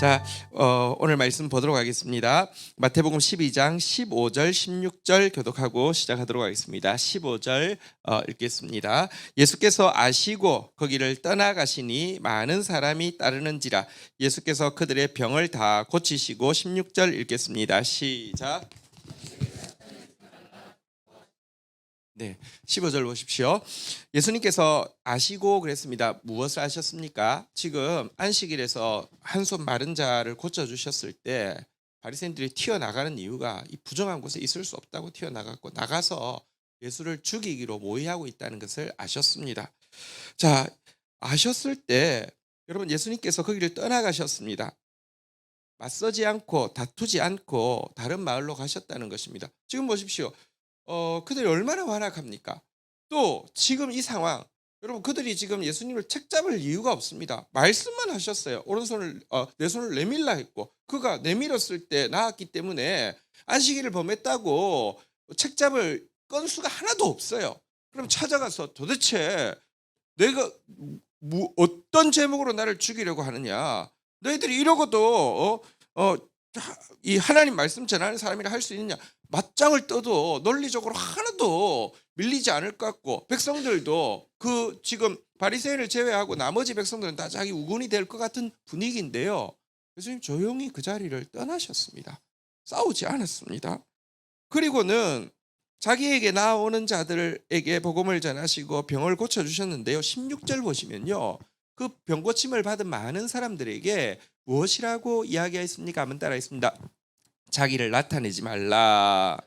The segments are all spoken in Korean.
자, 오늘 말씀 보도록 하겠습니다. 마태복음 12장 15절, 16절 교독하고 시작하도록 하겠습니다. 15절 읽겠습니다. 예수께서 아시고 거기를 떠나가시니 많은 사람이 따르는지라 예수께서 그들의 병을 다 고치시고 16절 읽겠습니다. 시작. 네, 15절 보십시오. 예수님께서 아시고 그랬습니다. 무엇을 아셨습니까? 지금 안식일에서 한손 마른 자를 고쳐주셨을 때 바리새인들이 튀어나가는 이유가 이 부정한 곳에 있을 수 없다고 튀어나갔고 나가서 예수를 죽이기로 모의하고 있다는 것을 아셨습니다. 자, 아셨을 때 여러분 예수님께서 거기를 떠나가셨습니다. 맞서지 않고 다투지 않고 다른 마을로 가셨다는 것입니다. 지금 보십시오. 그들이 얼마나 완악합니까? 또 지금 이 상황, 여러분 그들이 지금 예수님을 책잡을 이유가 없습니다. 말씀만 하셨어요. 오른손을 내 손을 내밀라 했고 그가 내밀었을 때 나았기 때문에 안식일을 범했다고 책잡을 건수가 하나도 없어요. 그럼 찾아가서 도대체 내가 어떤 제목으로 나를 죽이려고 하느냐? 너희들이 이러고도 이 하나님 말씀 전하는 사람이라 할 수 있느냐? 맞짱을 떠도 논리적으로 하나도 밀리지 않을 것 같고 백성들도 그 지금 바리새인을 제외하고 나머지 백성들은 다 자기 우군이 될 것 같은 분위기인데요. 예수님 조용히 그 자리를 떠나셨습니다. 싸우지 않았습니다. 그리고는 자기에게 나오는 자들에게 복음을 전하시고 병을 고쳐주셨는데요. 16절 보시면요. 그 병 고침을 받은 많은 사람들에게 무엇이라고 이야기했습니까? 한번 따라했습니다. 자기를 나타내지 말라.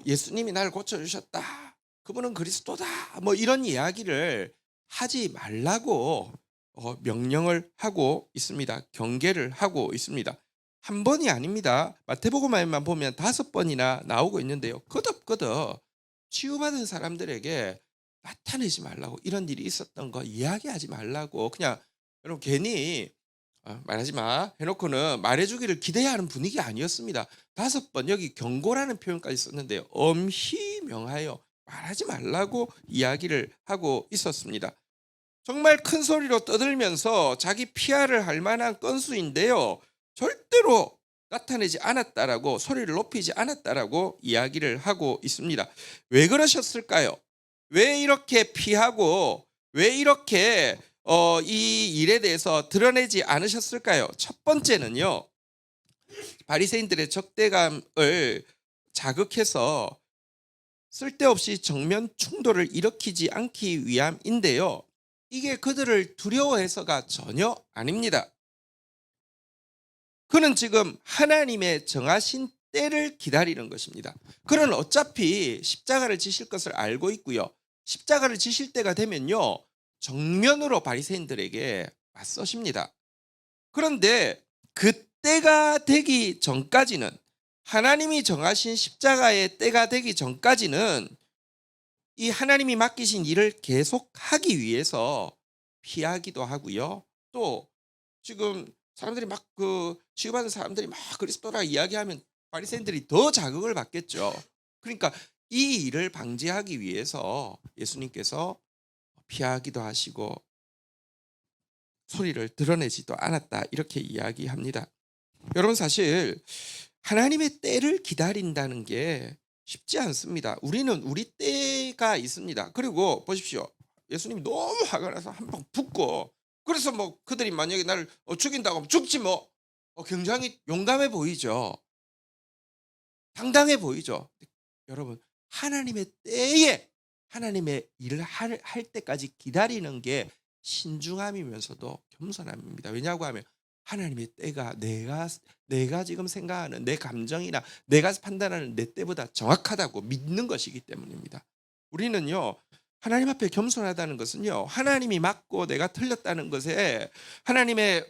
예수님이 나를 고쳐주셨다. 그분은 그리스도다. 뭐 이런 이야기를 하지 말라고 명령을 하고 있습니다. 경계를 하고 있습니다. 한 번이 아닙니다. 마태복음에만 보면 5번이나 나오고 있는데요. 거듭거듭 치유받은 사람들에게 나타내지 말라고, 이런 일이 있었던 거 이야기하지 말라고, 그냥 여러분 괜히 말하지 마 해놓고는 말해주기를 기대하는 분위기 아니었습니다. 5번 여기 경고라는 표현까지 썼는데요. 엄히 명하여 말하지 말라고 이야기를 하고 있었습니다. 정말 큰 소리로 떠들면서 자기 피하를 할 만한 건수인데요. 절대로 나타내지 않았다라고, 소리를 높이지 않았다라고 이야기를 하고 있습니다. 왜 그러셨을까요? 왜 이렇게 피하고 왜 이렇게 이 일에 대해서 드러내지 않으셨을까요? 첫 번째는요. 바리새인들의 적대감을 자극해서 쓸데없이 정면 충돌을 일으키지 않기 위함인데요. 이게 그들을 두려워해서가 전혀 아닙니다. 그는 지금 하나님의 정하신 때를 기다리는 것입니다. 그는 어차피 십자가를 지실 것을 알고 있고요. 십자가를 지실 때가 되면요. 정면으로 바리새인들에게 맞서십니다. 그런데 그때가 되기 전까지는, 하나님이 정하신 십자가의 때가 되기 전까지는 이 하나님이 맡기신 일을 계속하기 위해서 피하기도 하고요. 또 지금 사람들이 막 치유받은 사람들이 막 그리스도라 이야기하면 바리새인들이 더 자극을 받겠죠. 그러니까 이 일을 방지하기 위해서 예수님께서 피하기도 하시고 소리를 드러내지도 않았다, 이렇게 이야기합니다. 여러분 사실 하나님의 때를 기다린다는 게 쉽지 않습니다. 우리는 우리 때가 있습니다. 그리고 보십시오. 예수님이 너무 화가 나서 한 방 붙고, 그래서 뭐 그들이 만약에 나를 죽인다고 하면 죽지 뭐, 굉장히 용감해 보이죠. 당당해 보이죠. 여러분 하나님의 때에 하나님의 일을 할 때까지 기다리는 게 신중함이면서도 겸손함입니다. 왜냐하고 하면 하나님의 때가 내가 지금 생각하는 내 감정이나 내가 판단하는 내 때보다 정확하다고 믿는 것이기 때문입니다. 우리는요, 하나님 앞에 겸손하다는 것은요, 하나님이 맞고 내가 틀렸다는 것에 하나님의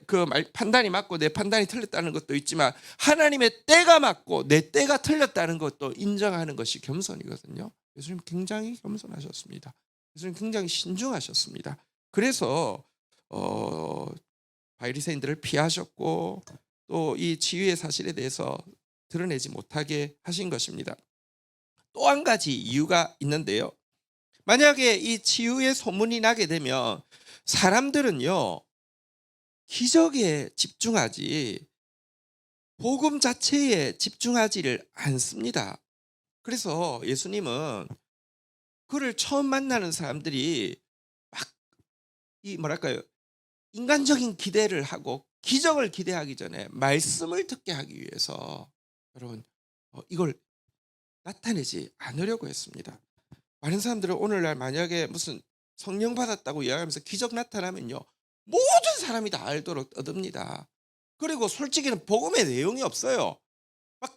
판단이 맞고 내 판단이 틀렸다는 것도 있지만 하나님의 때가 맞고 내 때가 틀렸다는 것도 인정하는 것이 겸손이거든요. 예수님 굉장히 겸손하셨습니다. 예수님 굉장히 신중하셨습니다. 그래서 바리새인들을 피하셨고 또 이 치유의 사실에 대해서 드러내지 못하게 하신 것입니다. 또 한 가지 이유가 있는데요. 만약에 이 치유의 소문이 나게 되면 사람들은요, 기적에 집중하지 복음 자체에 집중하지를 않습니다. 그래서 예수님은 그를 처음 만나는 사람들이 막 이 뭐랄까요? 인간적인 기대를 하고 기적을 기대하기 전에 말씀을 듣게 하기 위해서 여러분 이걸 나타내지 않으려고 했습니다. 많은 사람들은 오늘날 만약에 무슨 성령 받았다고 이야기하면서 기적 나타나면요, 모든 사람이 다 알도록 떠듭니다. 그리고 솔직히는 복음의 내용이 없어요. 막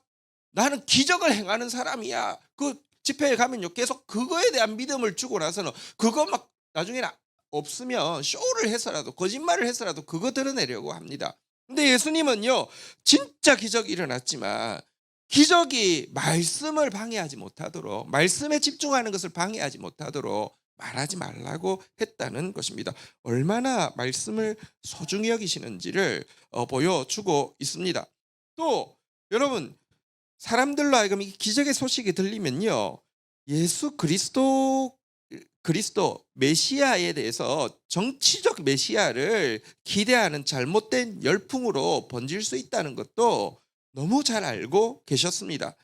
나는 기적을 행하는 사람이야. 그 집회에 가면요, 계속 그거에 대한 믿음을 주고 나서는 그거 막 나중에는 없으면 쇼를 해서라도 거짓말을 해서라도 그거 드러내려고 합니다. 근데 예수님은요, 진짜 기적이 일어났지만 기적이 말씀을 방해하지 못하도록, 말씀에 집중하는 것을 방해하지 못하도록 말하지 말라고 했다는 것입니다. 얼마나 말씀을 소중히 여기시는지를 보여주고 있습니다. 또 여러분, 사람들로 하여금 이 기적의 소식이 들리면요, 예수 그리스도 메시아에 대해서 정치적 메시아를 기대하는 잘못된 열풍으로 번질 수 있다는 것도 너무 잘 알고 계셨습니다.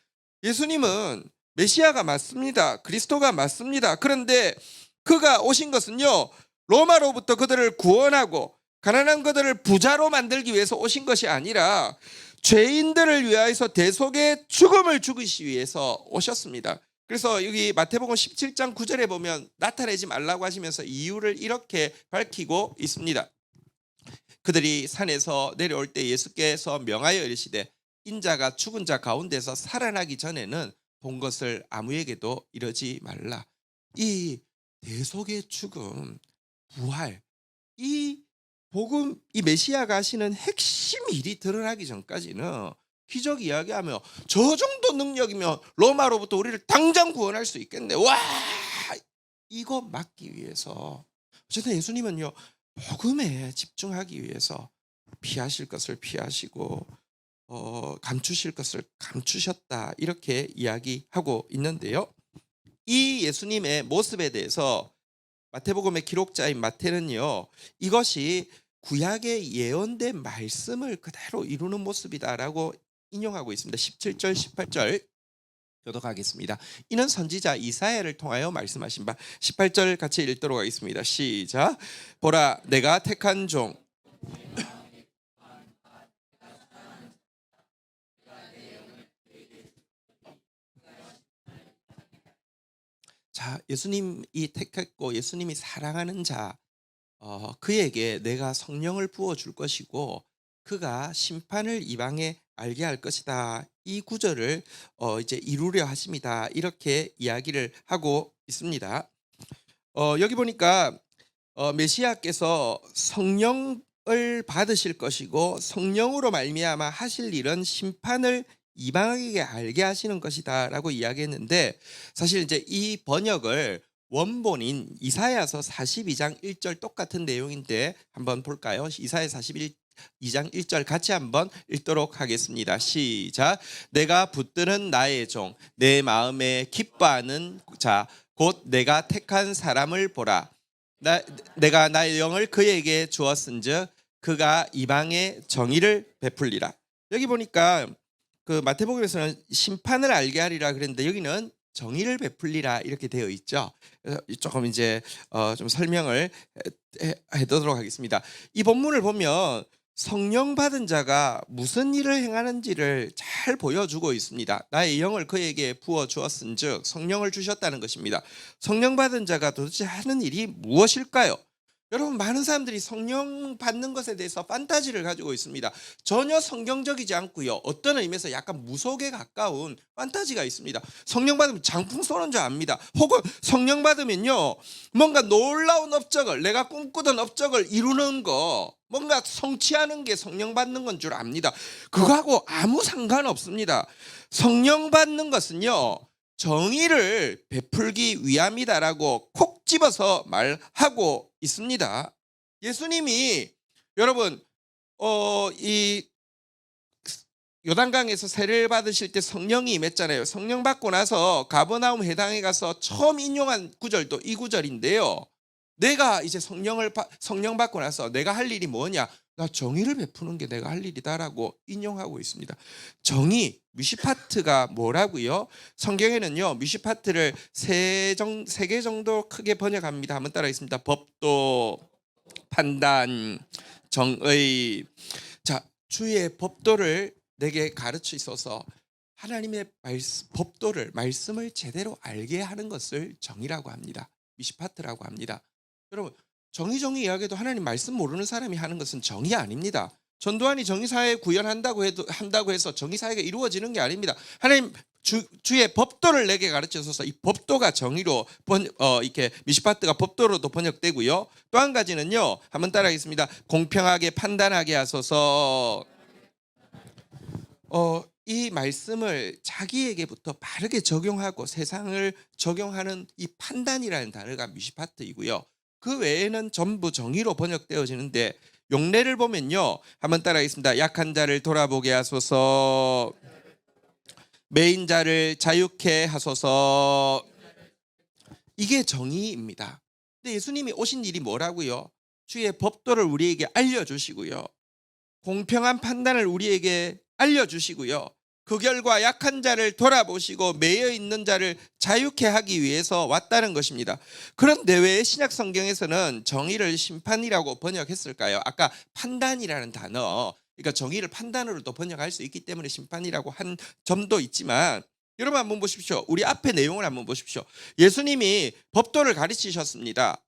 예수님은 메시아가 맞습니다. 그리스도가 맞습니다. 그런데 그가 오신 것은요, 로마로부터 그들을 구원하고 가난한 그들을 부자로 만들기 위해서 오신 것이 아니라 죄인들을 위하여서 대속의 죽음을 죽이시기 위해서 오셨습니다. 그래서 여기 마태복음 17장 9절에 보면 나타내지 말라고 하시면서 이유를 이렇게 밝히고 있습니다. 그들이 산에서 내려올 때 예수께서 명하여 이르시되 인자가 죽은 자 가운데서 살아나기 전에는 본 것을 아무에게도 이러지 말라. 이 대속의 죽음, 부활, 이 복음, 이 메시아가 하시는 핵심 일이 드러나기 전까지는 기적 이야기하며 저 정도 능력이면 로마로부터 우리를 당장 구원할 수 있겠네. 와, 이거 막기 위해서 어쨌든 예수님은요, 복음에 집중하기 위해서 피하실 것을 피하시고 감추실 것을 감추셨다, 이렇게 이야기하고 있는데요. 이 예수님의 모습에 대해서 마태복음의 기록자인 마태는요, 이것이 구약의 예언된 말씀을 그대로 이루는 모습이다라고 인용하고 있습니다. 17절 18절 교독하겠습니다. 이는 선지자 이사야를 통하여 말씀하신 바. 18절 같이 읽도록 하겠습니다. 시작. 보라, 내가 택한 종 자, 예수님이 택했고 예수님이 사랑하는 자, 그에게 내가 성령을 부어줄 것이고 그가 심판을 이방에 알게 할 것이다. 이 구절을 이제 이루려 하십니다. 이렇게 이야기를 하고 있습니다. 여기 보니까 메시아께서 성령을 받으실 것이고 성령으로 말미암아 하실 일은 심판을 이방에게 알게 하시는 것이다라고 이야기했는데, 사실 이제 이 번역을 원본인 이사야서 42장 1절 똑같은 내용인데 한번 볼까요? 이사야 42장 1절 같이 한번 읽도록 하겠습니다. 시작. 내가 붙드는 나의 종, 내 마음에 기뻐하는 자, 곧 내가 택한 사람을 보라. 내가 나의 영을 그에게 주었은즉 그가 이방의 정의를 베풀리라. 여기 보니까 그 마태복음에서는 심판을 알게 하리라 그랬는데 여기는 정의를 베풀리라 이렇게 되어 있죠. 그래서 조금 이제 좀 설명을 해도록 하겠습니다. 이 본문을 보면 성령 받은 자가 무슨 일을 행하는지를 잘 보여주고 있습니다. 나의 영을 그에게 부어 주었은즉 성령을 주셨다는 것입니다. 성령 받은 자가 도대체 하는 일이 무엇일까요? 여러분, 많은 사람들이 성령 받는 것에 대해서 판타지를 가지고 있습니다. 전혀 성경적이지 않고요, 어떤 의미에서 약간 무속에 가까운 판타지가 있습니다. 성령 받으면 장풍 쏘는 줄 압니다. 혹은 성령 받으면요, 뭔가 놀라운 업적을, 내가 꿈꾸던 업적을 이루는 거, 뭔가 성취하는 게 성령 받는 건 줄 압니다. 그거하고 아무 상관없습니다. 성령 받는 것은요, 정의를 베풀기 위함이다라고 콕 집어서 말하고 있습니다. 예수님이 여러분 이 요단강에서 세례를 받으실 때 성령이 임했잖아요. 성령 받고 나서 가버나움 회당에 가서 처음 인용한 구절도 이 구절인데요. 내가 이제 성령 받고 나서 내가 할 일이 뭐냐? 나 정의를 베푸는 게 내가 할 일이다라고 인용하고 있습니다. 정의, 미시파트가 뭐라고요? 성경에는요, 미시파트를 세 개 정도 크게 번역합니다. 한번 따라하겠습니다. 법도, 판단, 정의. 자, 주의 법도를 내게 가르치소서. 하나님의 법도를, 말씀을 제대로 알게 하는 것을 정의라고 합니다. 미시파트라고 합니다. 여러분, 정의 이야기도 하나님 말씀 모르는 사람이 하는 것은 정의 아닙니다. 전두환이 정의사회 구현한다고 해서 정의사회가 이루어지는 게 아닙니다. 하나님 주의 법도를 내게 가르쳐서 이 법도가 정의로 이렇게 미시파트가 법도로도 번역되고요. 또 한 가지는요, 한번 따라하겠습니다. 공평하게 판단하게 하소서. 이 말씀을 자기에게부터 바르게 적용하고 세상을 적용하는 이 판단이라는 단어가 미시파트이고요. 그 외에는 전부 정의로 번역되어지는데, 용례를 보면요, 한번 따라하겠습니다. 약한 자를 돌아보게 하소서, 매인 자를 자유케 하소서. 이게 정의입니다. 근데 예수님이 오신 일이 뭐라고요? 주의 법도를 우리에게 알려주시고요, 공평한 판단을 우리에게 알려주시고요, 그 결과 약한 자를 돌아보시고 매여 있는 자를 자유케 하기 위해서 왔다는 것입니다. 그런데 왜 신약 성경에서는 정의를 심판이라고 번역했을까요? 아까 판단이라는 단어, 그러니까 정의를 판단으로도 번역할 수 있기 때문에 심판이라고 한 점도 있지만, 여러분 한번 보십시오. 우리 앞에 내용을 한번 보십시오. 예수님이 법도를 가르치셨습니다.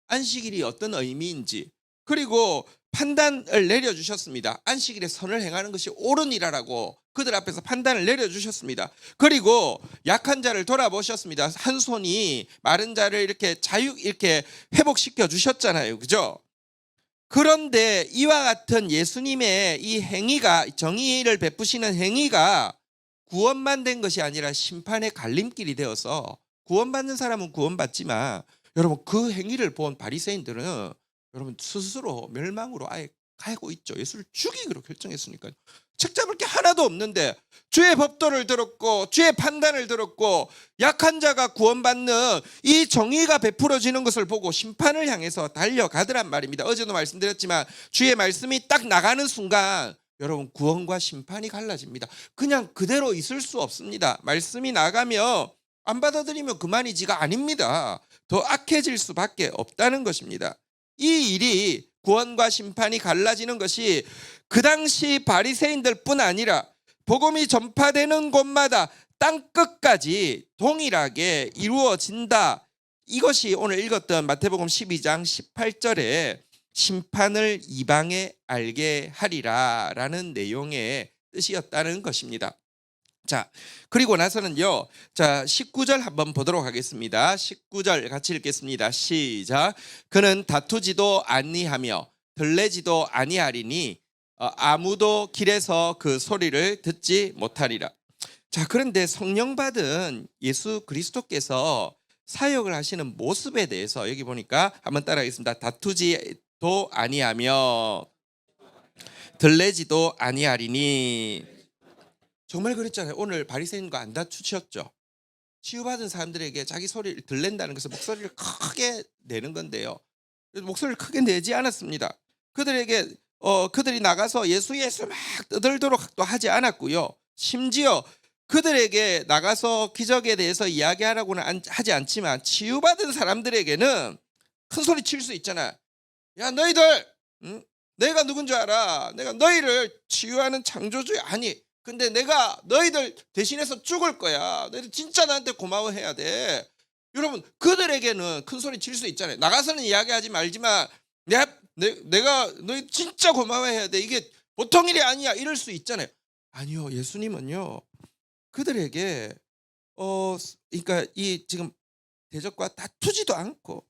안식일이 어떤 의미인지, 그리고 판단을 내려주셨습니다. 안식일에 선을 행하는 것이 옳은 일이라고 그들 앞에서 판단을 내려주셨습니다. 그리고 약한 자를 돌아보셨습니다. 한 손이 마른 자를 이렇게 회복시켜 주셨잖아요. 그죠? 그런데 이와 같은 예수님의 이 행위가, 정의를 베푸시는 행위가 구원만 된 것이 아니라 심판의 갈림길이 되어서, 구원받는 사람은 구원받지만 여러분, 그 행위를 본 바리새인들은 여러분 스스로 멸망으로 아예 가고 있죠. 예수를 죽이기로 결정했으니까요. 책 잡을 게 하나도 없는데 주의 법도를 들었고 주의 판단을 들었고 약한 자가 구원받는 이 정의가 베풀어지는 것을 보고 심판을 향해서 달려가더란 말입니다. 어제도 말씀드렸지만 주의 말씀이 딱 나가는 순간 여러분, 구원과 심판이 갈라집니다. 그냥 그대로 있을 수 없습니다. 말씀이 나가면 안 받아들이면 그만이지가 아닙니다. 더 악해질 수밖에 없다는 것입니다. 이 일이, 구원과 심판이 갈라지는 것이 그 당시 바리새인들뿐 아니라 복음이 전파되는 곳마다 땅끝까지 동일하게 이루어진다. 이것이 오늘 읽었던 마태복음 12장 18절에 심판을 이방에 알게 하리라 라는 내용의 뜻이었다는 것입니다. 자, 그리고 나서는요, 자, 19절 한번 보도록 하겠습니다. 19절 같이 읽겠습니다. 시작. 그는 다투지도 아니하며 들레지도 아니하리니 아무도 길에서 그 소리를 듣지 못하리라. 자, 그런데 성령 받은 예수 그리스도께서 사역을 하시는 모습에 대해서 여기 보니까 한번 따라하겠습니다. 다투지도 아니하며 들레지도 아니하리니. 정말 그랬잖아요. 오늘 바리새인과 안 다투셨죠? 치유받은 사람들에게 자기 소리를 들낸다는 것은 목소리를 크게 내는 건데요, 목소리를 크게 내지 않았습니다. 그들에게 그들이 나가서 예수 막 떠들도록 또 하지 않았고요. 심지어 그들에게 나가서 기적에 대해서 이야기하라고는 하지 않지만 치유받은 사람들에게는 큰 소리 칠 수 있잖아. 야, 너희들, 응? 내가 누군 줄 알아? 내가 너희를 치유하는 창조주야. 아니, 근데 내가 너희들 대신해서 죽을 거야. 너희들 진짜 나한테 고마워해야 돼. 여러분, 그들에게는 큰 소리 칠 수 있잖아요. 나가서는 이야기하지 말지만 내가 너희 진짜 고마워해야 돼. 이게 보통 일이 아니야. 이럴 수 있잖아요. 아니요, 예수님은요, 그들에게 그러니까 이 지금 대적과 다투지도 않고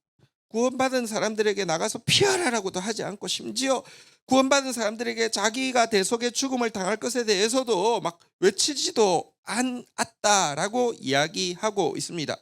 구원받은 사람들에게 나가서 피하라라고도 하지 않고, 심지어 구원받은 사람들에게 자기가 대속의 죽음을 당할 것에 대해서도 막 외치지도 않았다라고 이야기하고 있습니다.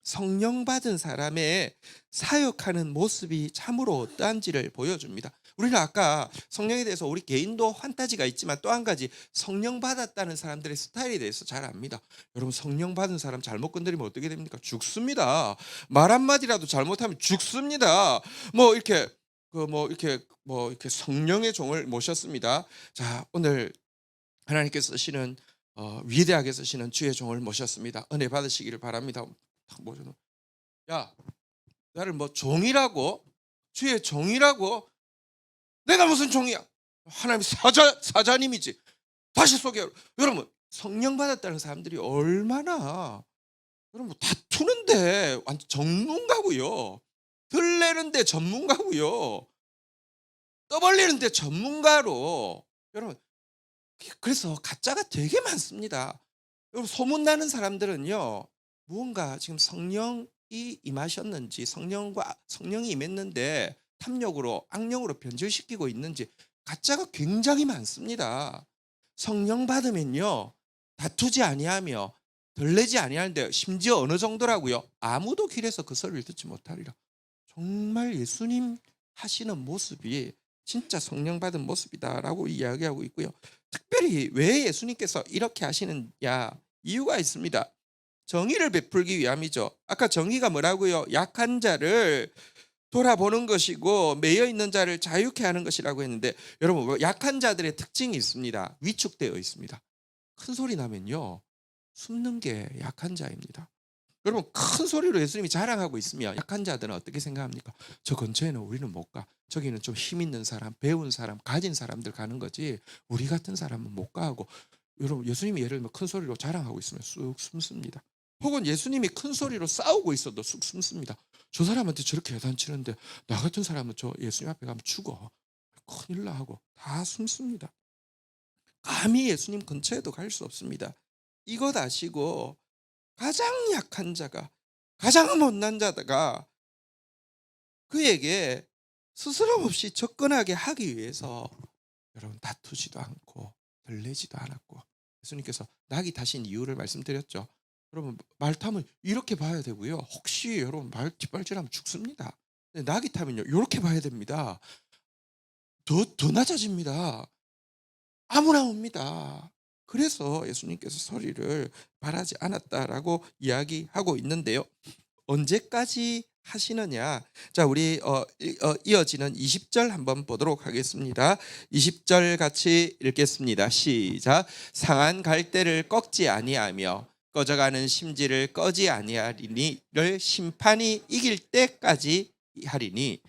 성령 받은 사람의 사역하는 모습이 참으로 어떠한지를 보여줍니다. 우리는 아까 성령에 대해서 우리 개인도 환타지가 있지만 또 한 가지, 성령 받았다는 사람들의 스타일에 대해서 잘 압니다. 여러분, 성령 받은 사람 잘못 건드리면 어떻게 됩니까? 죽습니다. 말 한마디라도 잘못하면 죽습니다. 뭐 이렇게 그 이렇게 성령의 종을 모셨습니다. 자, 오늘 하나님께서 쓰시는 위대하게 쓰시는 주의 종을 모셨습니다. 은혜 받으시기를 바랍니다. 딱 모셔놓. 야, 나를 뭐 종이라고? 주의 종이라고? 내가 무슨 종이야? 하나님 사자님이지. 다시 소개해. 여러분, 성령 받았다는 사람들이 얼마나 여러분 다투는데 완전 전문가고요. 들레는데 전문가고요. 떠벌리는데 전문가로. 여러분, 그래서 가짜가 되게 많습니다. 여러분, 소문나는 사람들은요, 무언가 지금 성령이 임하셨는지, 성령이 임했는데 탐욕으로 악령으로 변질시키고 있는지 가짜가 굉장히 많습니다. 성령 받으면요, 다투지 아니하며 들레지 아니하는데, 심지어 어느 정도라고요? 아무도 길에서 그 소리를 듣지 못하리라. 정말 예수님 하시는 모습이 진짜 성령 받은 모습이다라고 이야기하고 있고요. 특별히 왜 예수님께서 이렇게 하시느냐, 이유가 있습니다. 정의를 베풀기 위함이죠. 아까 정의가 뭐라고요? 약한 자를 돌아보는 것이고 매여 있는 자를 자유케 하는 것이라고 했는데, 여러분, 약한 자들의 특징이 있습니다. 위축되어 있습니다. 큰 소리 나면요, 숨는 게 약한 자입니다. 여러분, 큰 소리로 예수님이 자랑하고 있으면 약한 자들은 어떻게 생각합니까? 저 근처에는 우리는 못 가. 저기는 좀 힘 있는 사람, 배운 사람, 가진 사람들 가는 거지 우리 같은 사람은 못 가 하고. 여러분, 예수님이 예를 들면 큰 소리로 자랑하고 있으면 쑥 숨습니다. 혹은 예수님이 큰 소리로 싸우고 있어도 쑥 숨습니다. 저 사람한테 저렇게 야단치는데 나 같은 사람은 저 예수님 앞에 가면 죽어. 큰일 나 하고 다 숨습니다. 감히 예수님 근처에도 갈 수 없습니다. 이것 아시고 가장 약한 자가, 가장 못난 자가 그에게 스스럼 없이 접근하게 하기 위해서 여러분 다투지도 않고 들레지도 않았고, 예수님께서 낙이 타신 이유를 말씀드렸죠. 여러분, 말 타면 이렇게 봐야 되고요. 혹시 여러분 말 뒷발질하면 죽습니다. 근데 낙이 타면요, 이렇게 봐야 됩니다. 더 낮아집니다. 아무나 옵니다. 그래서 예수님께서 소리를 바라지 않았다라고 이야기하고 있는데요. 언제까지 하시느냐? 자, 우리 이어지는 20절 한번 보도록 하겠습니다. 20절 같이 읽겠습니다. 시작. 상한 갈대를 꺾지 아니하며 꺼져가는 심지를 꺼지 아니하리니를 심판이 이길 때까지 하리니.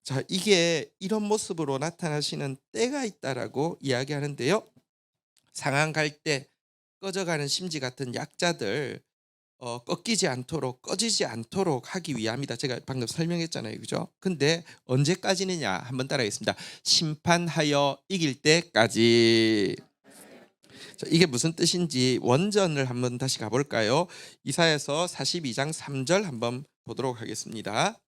자, 이게 이런 모습으로 나타나시는 때가 있다라고 이야기하는데요. 상한 갈대, 꺼져가는 심지 같은 약자들 꺾이지 않도록, 꺼지지 않도록 하기 위함이다. 제가 방금 설명했잖아요, 그죠? 근데 언제까지느냐 한번 따라하겠습니다. 심판하여 이길 때까지. 자, 이게 무슨 뜻인지 원전을 한번 다시 가볼까요? 이사야서 42장 3절 한번 보도록 하겠습니다.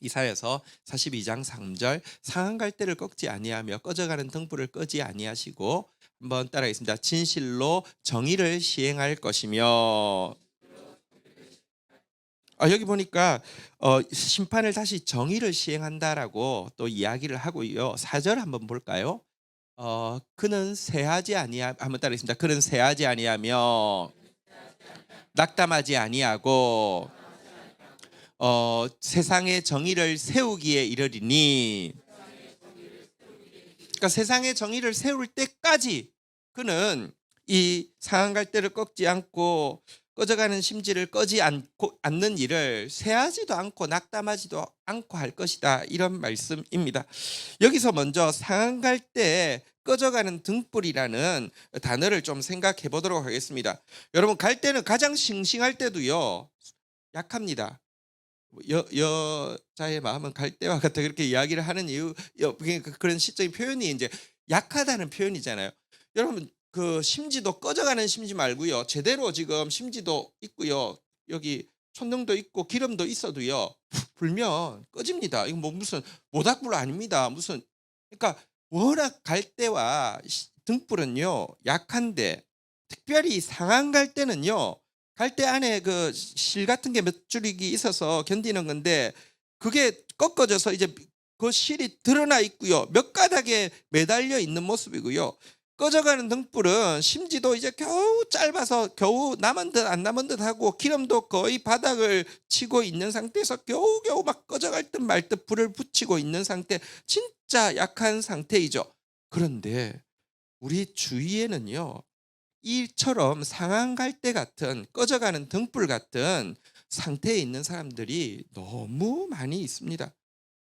이사야서 42장 3절. 상한 갈대를 꺾지 아니하며 꺼져가는 등불을 끄지 아니하시고, 한번 따라하겠습니다. 진실로 정의를 시행할 것이며. 여기 보니까 심판을 다시 정의를 시행한다라고 또 이야기를 하고요. 4절 한번 볼까요? 그는 세하지 아니하, 한번 따라하겠습니다. 그는 세하지 아니하며 낙담하지 아니하고 세상의 정의를 세우기에 이르리니. 그러니까 세상의 정의를 세울 때까지 그는 이 상한 갈대를 꺾지 않고 꺼져가는 심지를 꺼지 않는 일을 세하지도 않고 낙담하지도 않고 할 것이다, 이런 말씀입니다. 여기서 먼저 상한 갈대에 꺼져가는 등불이라는 단어를 좀 생각해 보도록 하겠습니다. 여러분, 갈대는 가장 싱싱할 때도요 약합니다. 여자의 마음은 갈대와 같다, 그렇게 이야기를 하는 이유, 그런 시적인 표현이 이제 약하다는 표현이잖아요. 여러분, 그 심지도 꺼져가는 심지 말고요, 제대로 지금 심지도 있고요, 여기 촛능도 있고 기름도 있어도요, 불면 꺼집니다. 이거 뭐 무슨 모닥불 아닙니다. 무슨, 그러니까 워낙 갈대와 등불은요 약한데, 특별히 상한 갈대는요, 갈대 안에 그 실 같은 게 몇 줄기 있어서 견디는 건데, 그게 꺾어져서 이제 그 실이 드러나 있고요, 몇 가닥에 매달려 있는 모습이고요. 꺼져가는 등불은 심지도 이제 겨우 짧아서 겨우 남은 듯 안 남은 듯 하고 기름도 거의 바닥을 치고 있는 상태에서 겨우겨우 막 꺼져갈 듯 말 듯 불을 붙이고 있는 상태, 진짜 약한 상태이죠. 그런데 우리 주위에는요, 이처럼 상한 갈대 같은 꺼져가는 등불 같은 상태에 있는 사람들이 너무 많이 있습니다.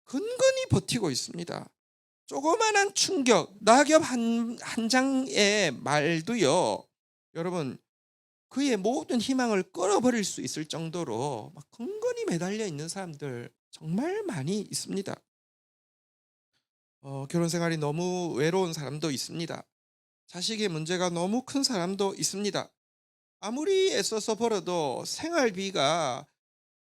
근근히 버티고 있습니다. 조그마한 충격, 낙엽 한 장의 말도요, 여러분, 그의 모든 희망을 끌어버릴 수 있을 정도로 막 근근히 매달려 있는 사람들 정말 많이 있습니다. 결혼 생활이 너무 외로운 사람도 있습니다. 자식의 문제가 너무 큰 사람도 있습니다. 아무리 애써서 벌어도 생활비가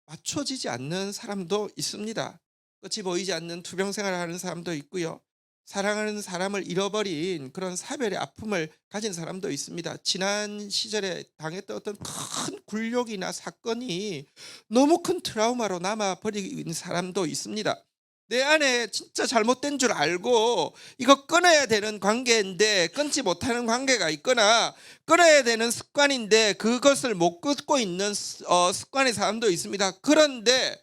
맞춰지지 않는 사람도 있습니다. 끝이 보이지 않는 투병 생활을 하는 사람도 있고요. 사랑하는 사람을 잃어버린 그런 사별의 아픔을 가진 사람도 있습니다. 지난 시절에 당했던 어떤 큰 굴욕이나 사건이 너무 큰 트라우마로 남아버린 사람도 있습니다. 내 안에 진짜 잘못된 줄 알고 이거 끊어야 되는 관계인데 끊지 못하는 관계가 있거나 끊어야 되는 습관인데 그것을 못 끊고 있는 습관의 사람도 있습니다. 그런데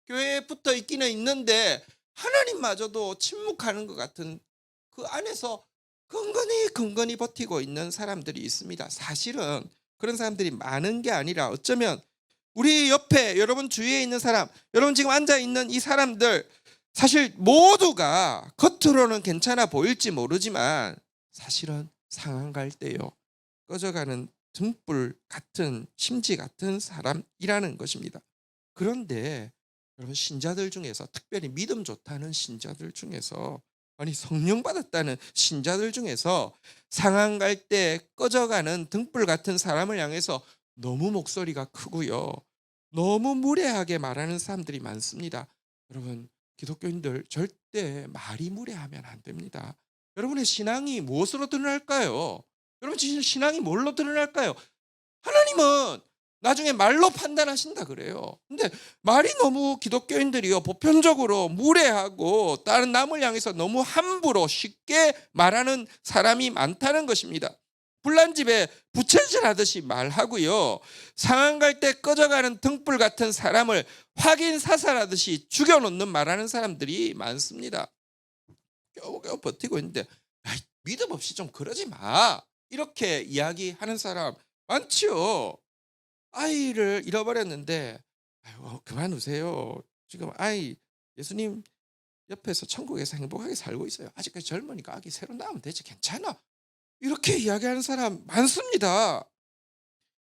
교회에 붙어 있기는 있는데 하나님마저도 침묵하는 것 같은, 그 안에서 근근히 버티고 있는 사람들이 있습니다. 사실은 그런 사람들이 많은 게 아니라 어쩌면 우리 옆에 여러분 주위에 있는 사람, 여러분 지금 앉아 있는 이 사람들, 사실 모두가 겉으로는 괜찮아 보일지 모르지만 사실은 상한 갈대요, 꺼져가는 등불 같은 심지 같은 사람이라는 것입니다. 그런데 여러분, 신자들 중에서 특별히 믿음 좋다는 신자들 중에서, 아니 성령 받았다는 신자들 중에서 상한 갈대 꺼져가는 등불 같은 사람을 향해서 너무 목소리가 크고요, 너무 무례하게 말하는 사람들이 많습니다. 여러분, 기독교인들 절대 말이 무례하면 안 됩니다. 여러분의 신앙이 무엇으로 드러날까요? 여러분 진짜 신앙이 뭘로 드러날까요? 하나님은 나중에 말로 판단하신다 그래요. 근데 말이 너무 기독교인들이요, 보편적으로 무례하고 다른 남을 향해서 너무 함부로 쉽게 말하는 사람이 많다는 것입니다. 불난 집에 부채질 하듯이 말하고요, 상한 갈 때 꺼져가는 등불 같은 사람을 확인 사살하듯이 죽여놓는 말하는 사람들이 많습니다. 겨우겨우 버티고 있는데 믿음 없이 좀 그러지 마, 이렇게 이야기하는 사람 많지요. 아이를 잃어버렸는데 아이고 그만 우세요. 지금 아이 예수님 옆에서 천국에서 행복하게 살고 있어요. 아직까지 젊으니까 아기 새로 낳으면 되지, 괜찮아. 이렇게 이야기하는 사람 많습니다.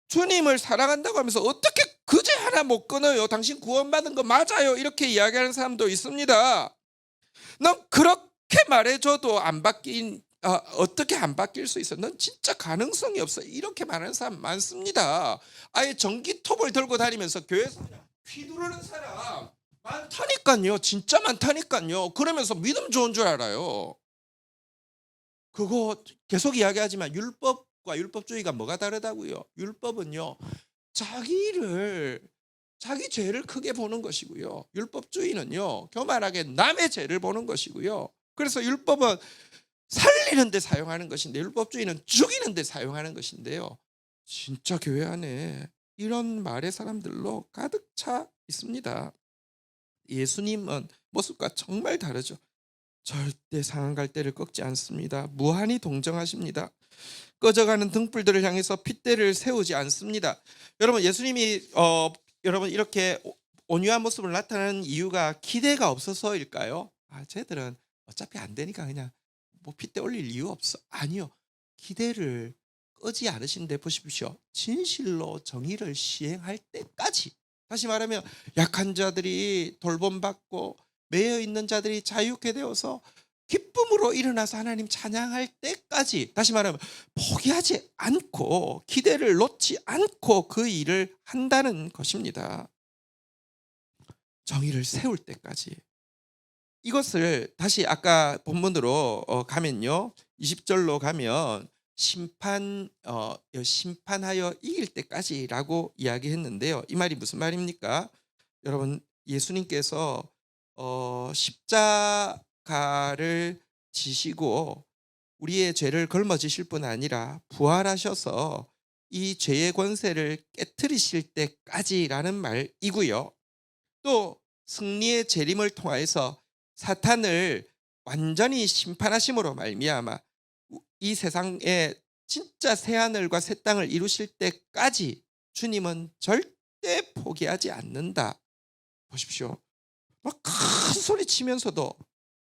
주님을 사랑한다고 하면서 어떻게 그제 하나 못 끊어요? 당신 구원받은 거 맞아요? 이렇게 이야기하는 사람도 있습니다. 넌 그렇게 말해줘도 안 바뀐, 어떻게 안 바뀔 수 있어? 넌 진짜 가능성이 없어. 이렇게 말하는 사람 많습니다. 아예 전기톱을 들고 다니면서 교회에서 그냥 휘두르는 사람 많다니까요. 진짜 많다니까요. 그러면서 믿음 좋은 줄 알아요. 그거 계속 이야기하지만 율법과 율법주의가 뭐가 다르다고요? 율법은요, 자기 죄를 크게 보는 것이고요, 율법주의는요 교만하게 남의 죄를 보는 것이고요. 그래서 율법은 살리는 데 사용하는 것인데 율법주의는 죽이는 데 사용하는 것인데요. 진짜 교회 안에 이런 말의 사람들로 가득 차 있습니다. 예수님은 모습과 정말 다르죠. 절대 상한 갈대를 꺾지 않습니다. 무한히 동정하십니다. 꺼져가는 등불들을 향해서 핏대를 세우지 않습니다. 여러분, 예수님이 여러분 이렇게 온유한 모습을 나타내는 이유가 기대가 없어서일까요? 쟤들은 어차피 안 되니까 그냥 뭐 핏대 올릴 이유 없어. 아니요. 기대를 끄지 않으신데 보십시오. 진실로 정의를 시행할 때까지. 다시 말하면 약한 자들이 돌봄받고 매여 있는 자들이 자유케 되어서 기쁨으로 일어나서 하나님 찬양할 때까지, 다시 말하면 포기하지 않고 기대를 놓지 않고 그 일을 한다는 것입니다. 정의를 세울 때까지. 이것을 다시 아까 본문으로 가면요, 20절로 가면 심판하여 이길 때까지라고 이야기했는데요. 이 말이 무슨 말입니까? 여러분, 예수님께서 십자가를 지시고 우리의 죄를 걸머지실 뿐 아니라 부활하셔서 이 죄의 권세를 깨뜨리실 때까지라는 말이고요. 또 승리의 재림을 통하여서 사탄을 완전히 심판하심으로 말미암아 이 세상에 진짜 새 하늘과 새 땅을 이루실 때까지 주님은 절대 포기하지 않는다. 보십시오. 막 큰 소리 치면서도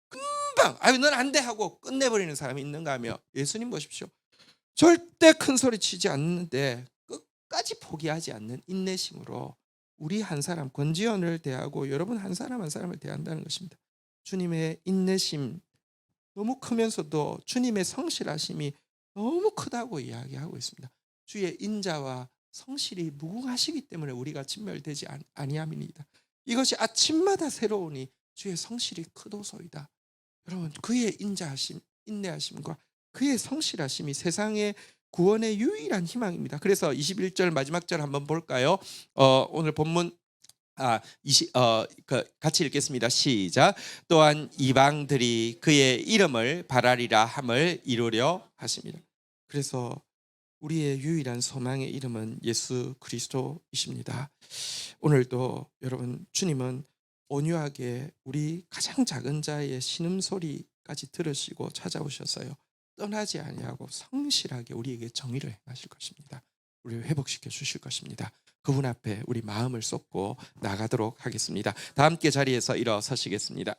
금방 아유 넌 안 돼 하고 끝내버리는 사람이 있는가 하며 예수님 보십시오. 절대 큰 소리 치지 않는데 끝까지 포기하지 않는 인내심으로 우리 한 사람 권지현을 대하고 여러분 한 사람 한 사람을 대한다는 것입니다. 주님의 인내심 너무 크면서도 주님의 성실하심이 너무 크다고 이야기하고 있습니다. 주의 인자와 성실이 무궁하시기 때문에 우리가 진멸되지 아니함이니이다. 이것이 아침마다 새로우니 주의 성실이 크도소이다. 여러분 그의 인자하심, 인내하심과 그의 성실하심이 세상의 구원의 유일한 희망입니다. 그래서 21절 마지막 절 한번 볼까요? 오늘 본문 같이 읽겠습니다. 시작. 또한 이방들이 그의 이름을 바라리라 함을 이루려 하십니다. 그래서 우리의 유일한 소망의 이름은 예수 그리스도이십니다. 오늘도 여러분 주님은 온유하게 우리 가장 작은 자의 신음소리까지 들으시고 찾아오셔서요. 떠나지 아니하고 성실하게 우리에게 정의를 행하실 것입니다. 우리를 회복시켜 주실 것입니다. 그분 앞에 우리 마음을 쏟고 나가도록 하겠습니다. 다 함께 자리에서 일어서시겠습니다.